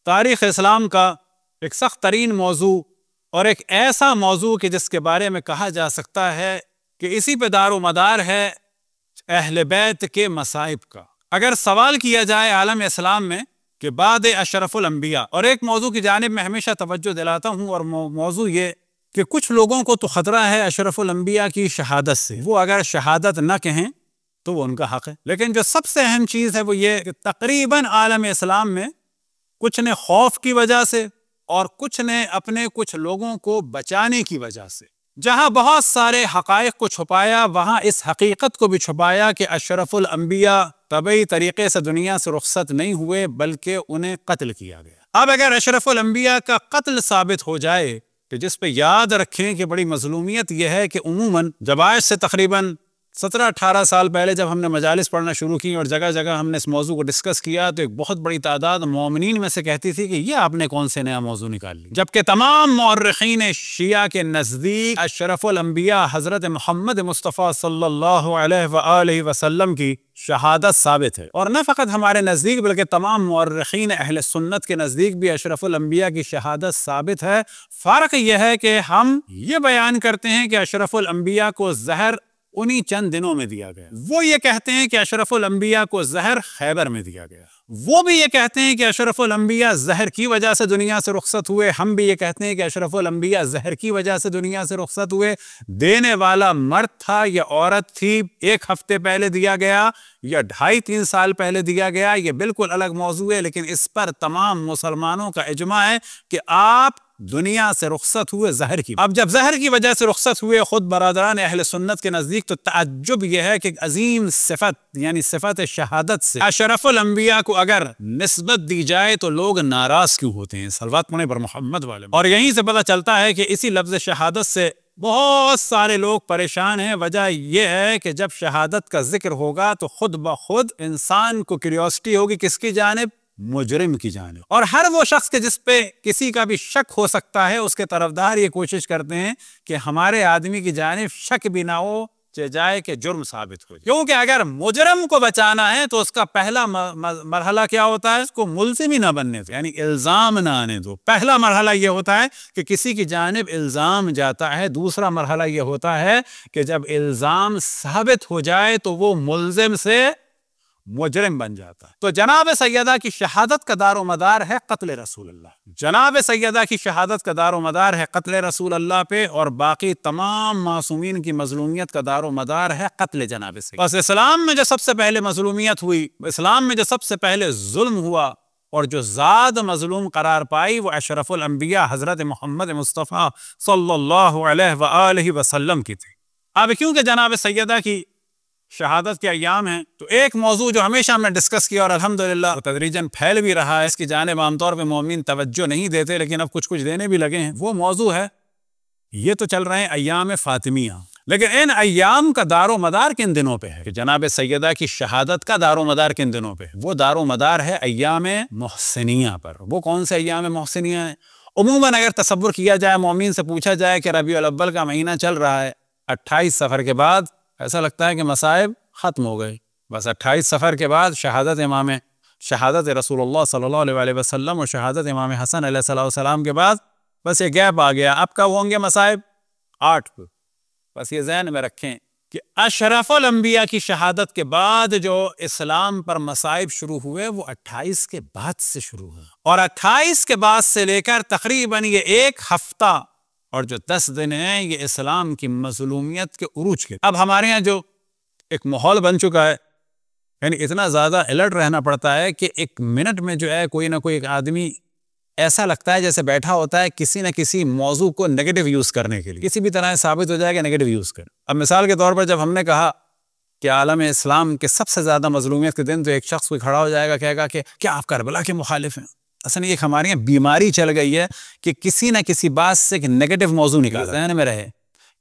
تاریخ اسلام کا ایک سخت ترین موضوع اور ایک ایسا موضوع کہ جس کے بارے میں کہا جا سکتا ہے کہ اسی پہ دار و مدار ہے اہل بیت کے مصائب کا۔ اگر سوال کیا جائے عالم اسلام میں کہ بعد اشرف الانبیاء، اور ایک موضوع کی جانب میں ہمیشہ توجہ دلاتا ہوں، اور موضوع یہ کہ کچھ لوگوں کو تو خطرہ ہے اشرف الانبیاء کی شہادت سے، وہ اگر شہادت نہ کہیں تو وہ ان کا حق ہے، لیکن جو سب سے اہم چیز ہے وہ یہ کہ تقریباً عالم اسلام میں کچھ نے خوف کی وجہ سے اور کچھ نے اپنے کچھ لوگوں کو بچانے کی وجہ سے جہاں بہت سارے حقائق کو چھپایا، وہاں اس حقیقت کو بھی چھپایا کہ اشرف الانبیاء طبعی طریقے سے دنیا سے رخصت نہیں ہوئے بلکہ انہیں قتل کیا گیا۔ اب اگر اشرف الانبیاء کا قتل ثابت ہو جائے، کہ جس پہ یاد رکھیں کہ بڑی مظلومیت یہ ہے کہ عموماً جب آج سے تقریباً 17-18 سال پہلے جب ہم نے مجالس پڑھنا شروع کی اور جگہ جگہ ہم نے اس موضوع کو ڈسکس کیا، تو ایک بہت بڑی تعداد مومنین میں سے کہتی تھی کہ یہ آپ نے کون سے نیا موضوع نکال لی، جبکہ تمام مورخین شیعہ کے نزدیک اشرف الانبیاء حضرت محمد مصطفیٰ صلی اللہ علیہ وآلہ وسلم کی شہادت ثابت ہے، اور نہ فقط ہمارے نزدیک بلکہ تمام مورخین اہل سنت کے نزدیک بھی اشرف الانبیاء کی شہادت ثابت ہے۔ فرق یہ ہے کہ ہم یہ بیان کرتے ہیں کہ اشرف الانبیاء کو زہر انہی چند دنوں میں دیا گیا، وہ یہ کہتے ہیں کہ اشرف الانبیاء کو زہر خیبر میں دیا گیا، وہ بھی یہ کہتے ہیں کہ اشرف الانبیاء زہر کی وجہ سے دنیا سے رخصت ہوئے، ہم بھی یہ کہتے ہیں کہ اشرف الانبیاء زہر کی وجہ سے دنیا سے رخصت ہوئے۔ دینے والا مرد تھا یا عورت تھی، 1 ہفتے پہلے دیا گیا یا 2.5-3 سال پہلے دیا گیا، یہ بالکل الگ موضوع ہے، لیکن اس پر تمام مسلمانوں کا اجماع ہے کہ آپ دنیا سے رخصت ہوئے زہر کی۔ اب جب زہر کی وجہ سے رخصت ہوئے، خود برادران اہل سنت کے نزدیک تو تعجب یہ ہے کہ عظیم صفت یعنی صفت شہادت سے اشرف الانبیاء کو اگر نسبت دی جائے تو لوگ ناراض کیوں ہوتے ہیں؟ صلوات پڑھیں بر محمد والے۔ اور یہیں سے پتہ چلتا ہے کہ اسی لفظ شہادت سے بہت سارے لوگ پریشان ہیں۔ وجہ یہ ہے کہ جب شہادت کا ذکر ہوگا تو خود بخود انسان کو کیوریوسٹی ہوگی کس کی جانب؟ مجرم کی جانب، اور ہر وہ شخص کے جس پہ کسی کا بھی شک ہو سکتا ہے اس کے طرفدار یہ کوشش کرتے ہیں کہ ہمارے آدمی کی جانب شک بھی نہ ہو جائے کہ جرم ثابت ہو جائے، کیونکہ اگر مجرم کو بچانا ہے تو اس کا پہلا مرحلہ کیا ہوتا ہے؟ اس کو ملزم ہی نہ بننے دو، یعنی الزام نہ آنے دو۔ پہلا مرحلہ یہ ہوتا ہے کہ کسی کی جانب الزام جاتا ہے، دوسرا مرحلہ یہ ہوتا ہے کہ جب الزام ثابت ہو جائے تو وہ ملزم سے مجرم بن جاتا ہے۔ تو جناب سیدہ کی شہادت کا دار و مدار ہے قتل رسول اللہ، جناب سیدہ کی شہادت کا دار و مدار ہے قتل رسول اللہ پہ، اور باقی تمام معصومین کی مظلومیت کا دار و مدار ہے قتل جناب سیدہ۔ بس اسلام میں جو سب سے پہلے مظلومیت ہوئی، اسلام میں جو سب سے پہلے ظلم ہوا اور جو ذات مظلوم قرار پائی، وہ اشرف الانبیاء حضرت محمد مصطفیٰ صلی اللہ علیہ وآلہ وسلم کی تھی۔ اب کیونکہ جناب سیدہ کی شہادت کے ایام ہیں تو ایک موضوع جو ہمیشہ ہم نے ڈسکس کیا اور الحمدللہ تدریجاً پھیل بھی رہا ہے، اس کی جانب عام طور پہ مومن توجہ نہیں دیتے لیکن اب کچھ دینے بھی لگے ہیں، وہ موضوع ہے، یہ تو چل رہے ہیں ایام فاطمیہ، لیکن ان ایام کا دار و مدار کن دنوں پہ ہے؟ کہ جناب سیدہ کی شہادت کا دار و مدار کن دنوں پہ ہے؟ وہ دار و مدار ہے ایام محسنیہ پر۔ وہ کون سے ایام محسنیہ ہیں؟ عموماً اگر تصور کیا جائے، مومن سے پوچھا جائے کہ ربیع الاول کا مہینہ چل رہا ہے، 28 صفر کے بعد ایسا لگتا ہے کہ مصائب ختم ہو گئے، بس 28 صفر کے بعد شہادت رسول اللہ صلی اللہ علیہ وسلم اور شہادت امام حسن علیہ السلام کے بعد بس یہ گیپ آ گیا، اب کب ہوں گے مصائب؟ 8 کو۔ بس یہ ذہن میں رکھیں کہ اشرف الانبیاء کی شہادت کے بعد جو اسلام پر مصائب شروع ہوئے وہ 28 کے بعد سے شروع ہوئے، اور 28 کے بعد سے لے کر تقریباً یہ 1 ہفتہ اور جو 10 دن ہیں یہ اسلام کی مظلومیت کے عروج کے۔ اب ہمارے یہاں جو ایک ماحول بن چکا ہے، یعنی اتنا زیادہ الرٹ رہنا پڑتا ہے کہ 1 منٹ میں جو ہے کوئی نہ کوئی ایک آدمی ایسا لگتا ہے جیسے بیٹھا ہوتا ہے کسی نہ کسی موضوع کو نیگیٹو یوز کرنے کے لیے، کسی بھی طرح ثابت ہو جائے گا نیگیٹو یوز کر۔ اب مثال کے طور پر جب ہم نے کہا کہ عالم اسلام کے سب سے زیادہ مظلومیت کے دن، تو ایک شخص کوئی کھڑا ہو جائے گا، کہے گا کہ کیا آپ کربلا کے مخالف ہیں؟ اصل ایک ہمارے یہاں بیماری چل گئی ہے کہ کسی نہ کسی بات سے ایک نیگیٹو موضوع نکالتا ہے۔ ذہن میں رہے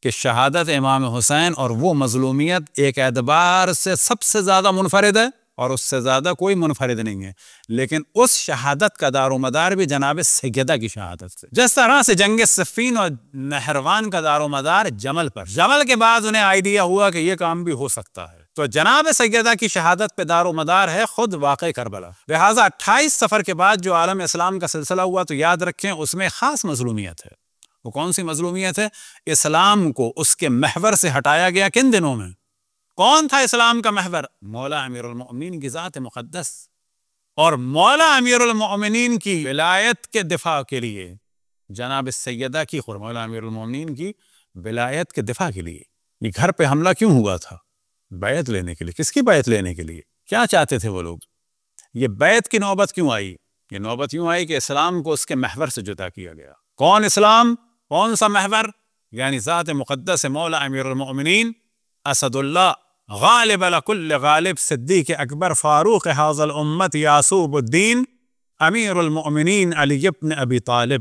کہ شہادت امام حسین اور وہ مظلومیت ایک اعتبار سے سب سے زیادہ منفرد ہے اور اس سے زیادہ کوئی منفرد نہیں ہے، لیکن اس شہادت کا دار و مدار بھی جناب سیدہ کی شہادت سے، جس طرح سے جنگ صفین اور نہروان کا دار و مدار جمل پر، جمل کے بعد انہیں آئیڈیا ہوا کہ یہ کام بھی ہو سکتا ہے، تو جناب سیدہ کی شہادت پہ دار و مدار ہے خود واقع کربلا۔ لہٰذا 28 صفر کے بعد جو عالم اسلام کا سلسلہ ہوا تو یاد رکھیں اس میں خاص مظلومیت ہے۔ وہ کون سی مظلومیت ہے؟ اسلام کو اس کے محور سے ہٹایا گیا۔ کن دنوں میں؟ کون تھا اسلام کا محور؟ مولا امیر المؤمنین کی ذات مقدس، اور مولا امیر المؤمنین کی ولایت کے دفاع کے لیے جناب سیدہ کی مولا امیر المؤمنین کی ولایت کے دفاع کے لیے یہ گھر پہ حملہ کیوں ہوا تھا؟ بیعت لینے کے لیے۔ کس کی بیعت لینے کے لیے؟ کیا چاہتے تھے وہ لوگ؟ یہ بیعت کی نوبت کیوں آئی؟ یہ نوبت یوں آئی کہ اسلام کو اس کے محور سے جدا کیا گیا۔ کون اسلام؟ کون سا محور؟ یعنی ذات مقدس مولا امیر المؤمنین اسد اللہ غالب لکل غالب صدیق اکبر فاروق حاض الامت یعصوب الدین امیر المؤمنین علی ابن ابی طالب۔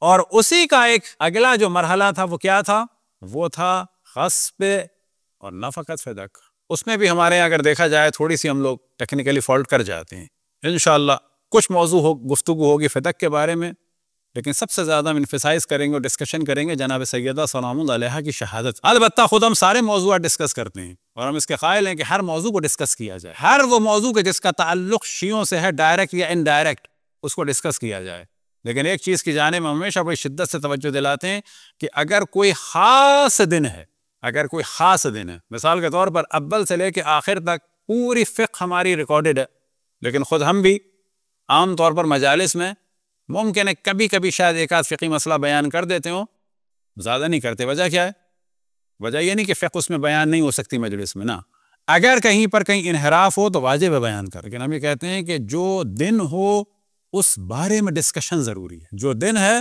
اور اسی کا ایک اگلا جو مرحلہ تھا وہ کیا تھا؟ وہ تھا غصب اور نہ فقط فدق۔ اس میں بھی ہمارے اگر دیکھا جائے تھوڑی سی ہم لوگ ٹیکنیکلی فالٹ کر جاتے ہیں۔ انشاءاللہ کچھ موضوع گفتگو ہوگی فدق کے بارے میں، لیکن سب سے زیادہ ہم انفسائز کریں گے اور ڈسکشن کریں گے جناب سیدہ سلام اللہ علیہا کی شہادت۔ البتہ خود ہم سارے موضوعات ڈسکس کرتے ہیں اور ہم اس کے قائل ہیں کہ ہر موضوع کو ڈسکس کیا جائے، ہر وہ موضوع کے جس کا تعلق شیعوں سے ہے ڈائریکٹ یا انڈائریکٹ اس کو ڈسکس کیا جائے۔ لیکن ایک چیز کی جانب ہم ہمیشہ بڑی شدت سے توجہ دلاتے ہیں کہ اگر کوئی خاص دن ہے، اگر کوئی خاص دن ہے، مثال کے طور پر اول سے لے کے آخر تک پوری فقہ ہماری ریکارڈڈ ہے، لیکن خود ہم بھی عام طور پر مجالس میں ممکن ہے کبھی کبھی شاید ایک آدھ فقہی مسئلہ بیان کر دیتے ہوں، زیادہ نہیں کرتے۔ وجہ کیا ہے؟ وجہ یہ نہیں کہ فقہ اس میں بیان نہیں ہو سکتی مجلس میں، نا، اگر کہیں پر کہیں انحراف ہو تو واجب ہے بیان کر، لیکن ہم یہ کہتے ہیں کہ جو دن ہو اس بارے میں ڈسکشن ضروری ہے، جو دن ہے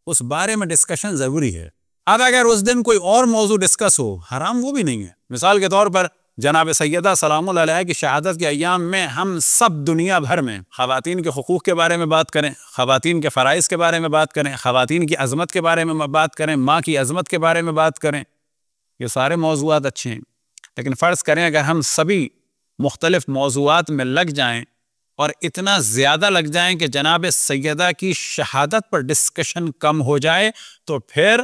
اس بارے میں ڈسکشن ضروری ہے۔ اب اگر اس دن کوئی اور موضوع ڈسکس ہو، حرام وہ بھی نہیں ہے۔ مثال کے طور پر جناب سیدہ سلام اللہ علیہ کی شہادت کے ایام میں ہم سب دنیا بھر میں خواتین کے حقوق کے بارے میں بات کریں، خواتین کے فرائض کے بارے میں بات کریں، خواتین کی عظمت کے بارے میں بات کریں، ماں کی عظمت کے بارے میں بات کریں، یہ سارے موضوعات اچھے ہیں۔ لیکن فرض کریں اگر ہم سبھی مختلف موضوعات میں لگ جائیں اور اتنا زیادہ لگ جائیں کہ جناب سیدہ کی شہادت پر ڈسکشن کم ہو جائے تو پھر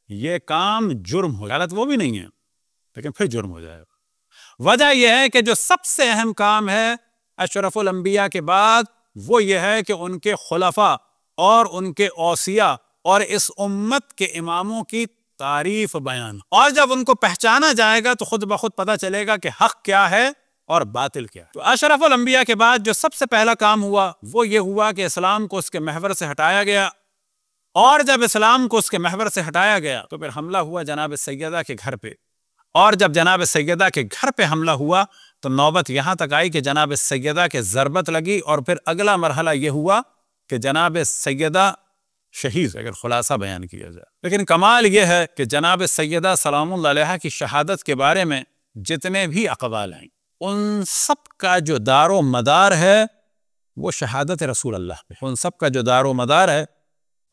یہ کام جرم ہو جائے۔ غلط وہ بھی نہیں ہے لیکن پھر جرم ہو جائے گا۔ وجہ یہ ہے کہ جو سب سے اہم کام ہے اشرف الانبیاء کے بعد وہ یہ ہے کہ ان کے خلفاء اور ان کے اوصیاء اور اس امت کے اماموں کی تعریف بیان، اور جب ان کو پہچانا جائے گا تو خود بخود پتہ چلے گا کہ حق کیا ہے اور باطل کیا ہے۔ تو اشرف الانبیاء کے بعد جو سب سے پہلا کام ہوا وہ یہ ہوا کہ اسلام کو اس کے محور سے ہٹایا گیا، اور جب اسلام کو اس کے محور سے ہٹایا گیا تو پھر حملہ ہوا جناب سیدہ کے گھر پہ، اور جب جناب سیدہ کے گھر پہ حملہ ہوا تو نوبت یہاں تک آئی کہ جناب سیدہ کے ضربت لگی، اور پھر اگلا مرحلہ یہ ہوا کہ جناب سیدہ شہید، اگر خلاصہ بیان کیا جائے۔ لیکن کمال یہ ہے کہ جناب سیدہ سلام اللہ علیہ کی شہادت کے بارے میں جتنے بھی اقوال ہیں ان سب کا جو دار و مدار ہے وہ شہادت رسول اللہ پہ، ان سب کا جو دار و مدار ہے،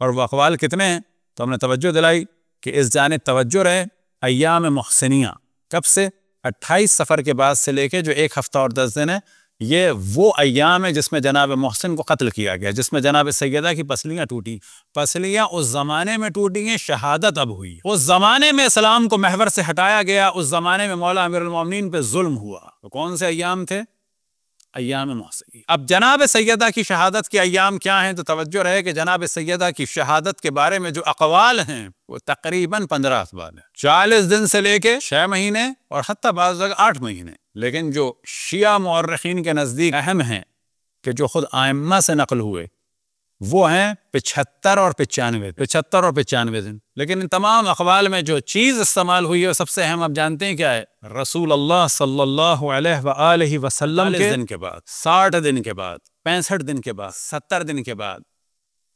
اور وہ اقوال کتنے ہیں تو ہم نے توجہ دلائی کہ اس جانب توجہ رہے۔ ایام محسنیہ کب سے؟ 28 صفر کے بعد سے لے کے جو 1 ہفتہ اور 10 دن ہے، یہ وہ ایام ہے جس میں جناب محسن کو قتل کیا گیا، جس میں جناب سیدہ کی پسلیاں ٹوٹی۔ پسلیاں اس زمانے میں ٹوٹی ہیں، شہادت اب ہوئی۔ اس زمانے میں اسلام کو محور سے ہٹایا گیا، اس زمانے میں مولا امیر المومنین پہ ظلم ہوا۔ تو کون سے ایام تھے؟ ایام محسنیہ۔ اب جناب سیدہ کی شہادت کے ایام کیا ہیں تو توجہ رہے کہ جناب سیدہ کی شہادت کے بارے میں جو اقوال ہیں وہ تقریباً 15 اقوال ہیں، 40 دن سے لے کے 6 مہینے اور حتیٰ بعض جگہ 8 مہینے۔ لیکن جو شیعہ مورخین کے نزدیک اہم ہیں کہ جو خود ائمہ سے نقل ہوئے وہ ہیں 75 اور 95 دن۔ لیکن ان تمام اقوال میں جو چیز استعمال ہوئی ہے سب سے اہم آپ جانتے ہیں کیا ہے؟ رسول اللہ صلی اللہ علیہ وآلہ وسلم کے دن کے بعد، 60 دن کے بعد، 65 دن کے بعد، 70 دن کے بعد،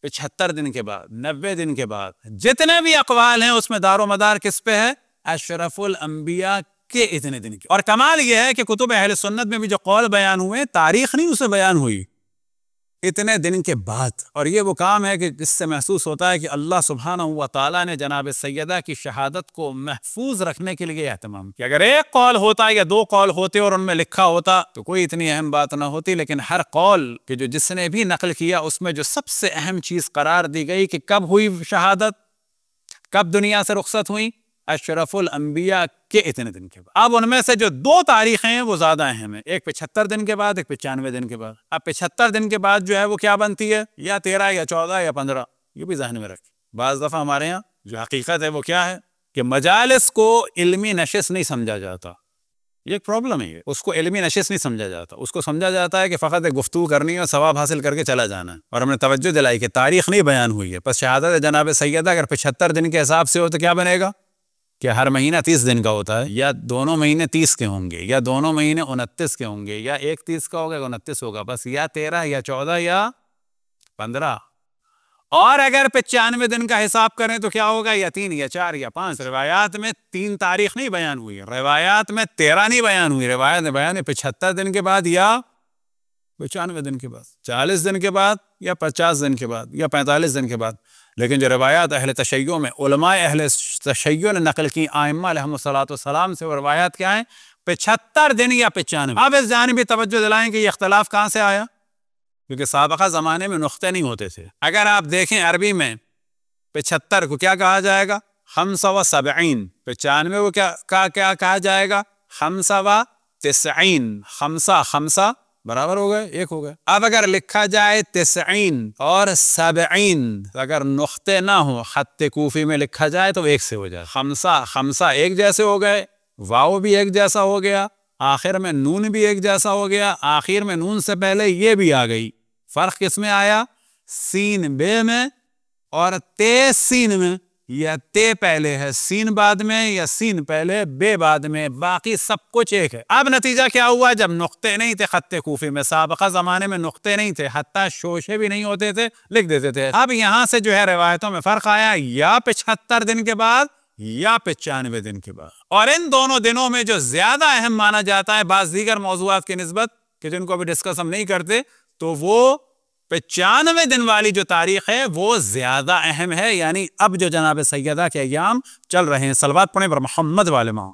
75 دن کے بعد، 90 دن کے بعد، جتنے بھی اقوال ہیں اس میں دار و مدار کس پہ ہے؟ اشرف الانبیاء کے اتنے دن کے۔ اور کمال یہ ہے کہ کتب اہل سنت میں بھی جو قول بیان ہوئے تاریخ نہیں اسے بیان ہوئی، اتنے دن کے بعد۔ اور یہ وہ کام ہے کہ جس سے محسوس ہوتا ہے کہ اللہ سبحانہ و تعالیٰ نے جناب سیدہ کی شہادت کو محفوظ رکھنے کے لیے اہتمام کیا۔ اگر ایک قول ہوتا یا 2 قول ہوتے اور ان میں لکھا ہوتا تو کوئی اتنی اہم بات نہ ہوتی، لیکن ہر قول کہ جو جس نے بھی نقل کیا اس میں جو سب سے اہم چیز قرار دی گئی کہ کب ہوئی شہادت، کب دنیا سے رخصت ہوئی؟ اشرف الانبیاء کے اتنے دن کے بعد۔ اب ان میں سے جو 2 تاریخیں ہیں وہ زیادہ اہم ہیں، ایک 75 دن کے بعد، ایک 95 دن کے بعد۔ اب 75 دن کے بعد جو ہے وہ کیا بنتی ہے؟ یا 13 یا 14 یا 15، یہ بھی ذہن میں رکھیں۔ بعض دفعہ ہمارے یہاں جو حقیقت ہے وہ کیا ہے کہ مجالس کو علمی نشست نہیں سمجھا جاتا، یہ ایک پرابلم ہے، اس کو علمی نشست نہیں سمجھا جاتا، اس کو سمجھا جاتا ہے کہ فقط ایک گفتگو کرنی ہے اور ثواب حاصل کر کے چلا جانا ہے۔ اور ہم نے توجہ دلائی کہ تاریخ نہیں بیان ہوئی ہے، پس شہادت جناب سیدہ اگر 75 دن کے حساب سے ہو تو کیا بنے گا کہ ہر مہینہ 30 دن کا ہوتا ہے، یا دونوں مہینے 30 کے ہوں گے، یا دونوں مہینے 29 کے ہوں گے، یا ایک 30 کا ہوگا 29 ہوگا، بس یا 13 یا 14 یا 15۔ اور اگر 95 دن کا حساب کریں تو کیا ہوگا؟ یا 3 یا 4 یا 5۔ روایات میں 3 تاریخ نہیں بیان ہوئی ہے، روایات میں 13 نہیں بیان ہوئی، روایات میں بیان ہے 75 دن کے بعد یا 95 دن کے بعد، 40 دن کے بعد یا 50 دن کے بعد یا 45 دن کے بعد۔ لیکن جو روایات اہل تشیع میں علماء اہل تشیع نے نقل کی ائمہ علیہم الصلوۃ سے، وہ روایات کیا ہیں؟ 75 دن یا 95۔ اب اس جانب بھی توجہ دلائیں کہ یہ اختلاف کہاں سے آیا؟ کیونکہ سابقہ زمانے میں نقطے نہیں ہوتے تھے۔ اگر آپ دیکھیں عربی میں 75 کو کیا کہا جائے گا؟ 75۔ 95 کو کیا کہا جائے گا؟ 95۔ 5 برابر ہو گئے، 1 ہو گئے۔ اب اگر لکھا جائے 90 اور 70، اگر نقطے نہ ہو، خط کوفی میں لکھا جائے تو 1 سے ہو جائے۔ 5 ایک جیسے ہو گئے، واو بھی ایک جیسا ہو گیا، آخر میں نون بھی ایک جیسا ہو گیا، آخر میں نون سے پہلے یہ بھی آ گئی۔ فرق کس میں آیا؟ سین بے میں اور تے سین میں، یا تے پہلے ہے سین بعد میں، یا سین پہلے بے بعد میں، باقی سب کچھ ایک ہے۔ اب نتیجہ کیا ہوا؟ جب نقطے نہیں تھے خط کوفی میں، سابقہ زمانے میں نقطے نہیں تھے، حتیٰ شوشے بھی نہیں ہوتے تھے، لکھ دیتے تھے۔ اب یہاں سے جو ہے روایتوں میں فرق آیا، یا 75 دن کے بعد یا 95 دن کے بعد۔ اور ان دونوں دنوں میں جو زیادہ اہم مانا جاتا ہے بعض دیگر موضوعات کی نسبت، کہ جن کو ابھی ڈسکس ہم نہیں کرتے، تو وہ 95 دن والی جو تاریخ ہے وہ زیادہ اہم ہے، یعنی اب جو جناب سیدہ کے ایام چل رہے ہیں۔ صلوات پڑھیں پر محمد والے ماں۔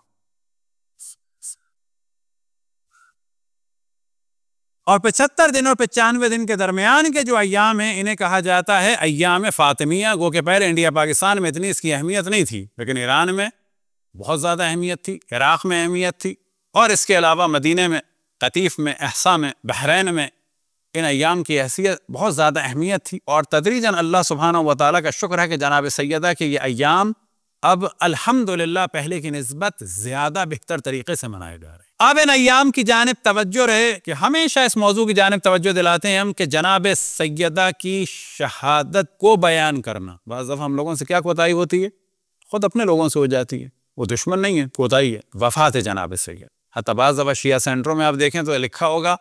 اور 75 دن اور 95 دن کے درمیان کے جو ایام ہیں انہیں کہا جاتا ہے ایام فاطمیہ۔ گو کہ پہلے انڈیا پاکستان میں اتنی اس کی اہمیت نہیں تھی، لیکن ایران میں بہت زیادہ اہمیت تھی، عراق میں اہمیت تھی، اور اس کے علاوہ مدینہ میں، قطیف میں، احسا میں، بحرین میں ان ایام کی حیثیت بہت زیادہ اہمیت تھی۔ اور تدریجاً اللہ سبحانہ و تعالیٰ کا شکر ہے کہ جناب سیدہ کے یہ ایام اب الحمدللہ پہلے کی نسبت زیادہ بہتر طریقے سے منائے جا رہے ہیں۔ اب ان ایام کی جانب توجہ رہے کہ ہمیشہ اس موضوع کی جانب توجہ دلاتے ہیں ہم کہ جناب سیدہ کی شہادت کو بیان کرنا، بعض دفعہ ہم لوگوں سے کیا کوتاہی ہوتی ہے؟ خود اپنے لوگوں سے ہو جاتی ہے، وہ دشمن نہیں ہے، کوتاہی ہے، وفات جناب سیدہ۔ حتیٰ بعض دفعہ شیعہ سینٹروں میں آپ دیکھیں تو لکھا ہوگا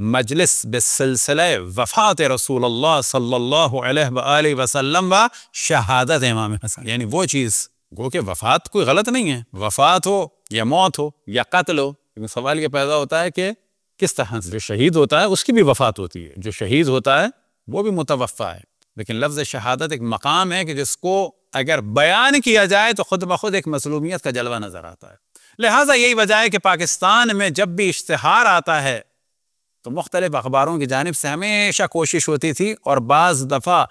مجلس بسلسلہ وفات رسول اللہ صلی اللہ علیہ وآلہ وسلم و شہادت امام حسن، یعنی وہ چیز گو کہ وفات کوئی غلط نہیں ہے، وفات ہو یا موت ہو یا قتل ہو، لیکن سوال یہ پیدا ہوتا ہے کہ کس طرح سے جو شہید ہوتا ہے اس کی بھی وفات ہوتی ہے، جو شہید ہوتا ہے وہ بھی متوفا ہے، لیکن لفظ شہادت ایک مقام ہے کہ جس کو اگر بیان کیا جائے تو خود بخود ایک مظلومیت کا جلوہ نظر آتا ہے۔ لہٰذا یہی وجہ ہے کہ پاکستان میں جب بھی اشتہار آتا ہے تو مختلف اخباروں کی جانب سے ہمیشہ کوشش ہوتی تھی، اور بعض دفعہ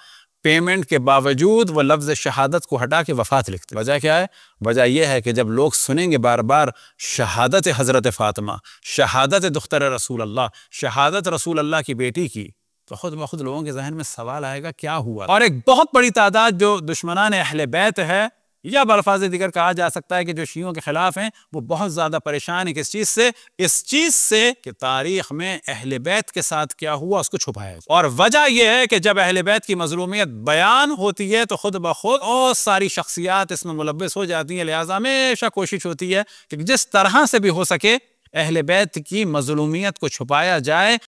پیمنٹ کے باوجود وہ لفظ شہادت کو ہٹا کے وفات لکھتے۔ وجہ کیا ہے؟ وجہ یہ ہے کہ جب لوگ سنیں گے بار بار شہادت حضرت فاطمہ، شہادت دختر رسول اللہ، شہادت رسول اللہ کی بیٹی کی، تو خود بخود لوگوں کے ذہن میں سوال آئے گا کیا ہوا۔ اور ایک بہت بڑی تعداد جو دشمنان اہل بیت ہے، یا بالفاظ دیگر کہا جا سکتا ہے کہ جو شیعوں کے خلاف ہیں، وہ بہت زیادہ پریشان ہیں کس چیز سے؟ اس چیز سے کہ تاریخ میں اہل بیت کے ساتھ کیا ہوا اس کو چھپایا جائے۔ اور وجہ یہ ہے کہ جب اہل بیت کی مظلومیت بیان ہوتی ہے تو خود بخود اور ساری شخصیات اس میں ملوث ہو جاتی ہیں، لہٰذا ہمیشہ کوشش ہوتی ہے کہ جس طرح سے بھی ہو سکے اہل بیت کی مظلومیت کو چھپایا جائے،